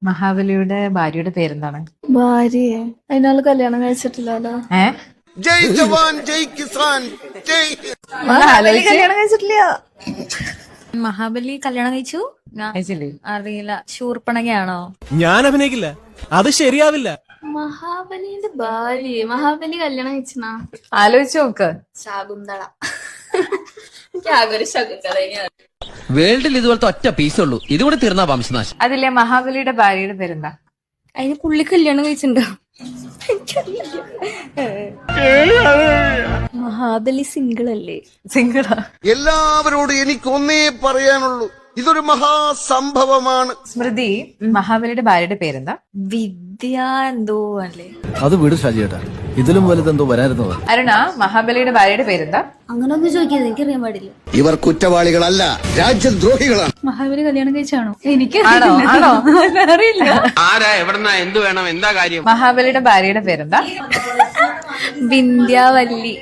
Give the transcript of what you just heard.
മഹാബലിയുടെ ഭാര്യയുടെ പേരെന്താണ്? ഭാര്യയെ അതിനാള് കല്യാണം കഴിച്ചിട്ടില്ലല്ലോ. ജയ് ജവാൻ ജയ് കിസാൻ ജയ്. കല്യാണം കഴിച്ചിട്ടില്ല. മഹാബലി കല്യാണം കഴിച്ചു? അറിയില്ല. ശൂർപ്പണകയാണോ? ഞാൻ അഭിനയിക്കില്ല, അത് ശരിയാവില്ല. മഹാബലിന്റെ ഭാര്യ മഹാബലി കല്യാണം കഴിച്ചനാ? ആലോചിച്ച് നോക്ക്. ശകുന്തള. എനിക്ക് ആകെ ഒരു ശകുന്തള. വേൾഡിൽ ഇതുപോലത്തെ ഒറ്റ പീസുള്ളൂ, ഇതുകൂടി തീർന്നാ വംശനാശം. അതിലെ മഹാബലിയുടെ ഭാര്യയുടെ പേരെന്താ? അതിന് പുള്ളി കല്യാണം കഴിച്ചിട്ടുണ്ടോ? മഹാബലി സിംഗിൾ അല്ലേ? സിംഗിളാ. എല്ലാവരോടും എനിക്ക് ഒന്നേ പറയാനുള്ളൂ, ഇതൊരു മഹാസംഭവമാണ്. സ്മൃതി, മഹാബലിയുടെ ഭാര്യയുടെ പേരെന്താ? വിദ്യ എന്തോ അല്ലേ? അത് വീട് ഷാജിയേട്ടാ, ഇതിലും വലുതെന്തോ വരായിരുന്നത്. അരുണ, മഹാബലിയുടെ ഭാര്യയുടെ പേരെന്താ? അങ്ങനെ ഒന്നും ചോദിക്കരുത്, എനിക്കറിയാൻ പാടില്ല. ഇവർ കുറ്റവാളികളല്ല, രാജ്യദ്രോഹികളാണ്. മഹാബലി കല്യാണം കഴിച്ചാണോ? ആണോ? ആണോ? അറിയില്ല. ആരാ, എവിടെന്നാ, എന്ത് വേണം, എന്താ കാര്യം? മഹാബലിയുടെ ഭാര്യയുടെ പേരെന്താ? വിന്ധ്യാവല്ലി.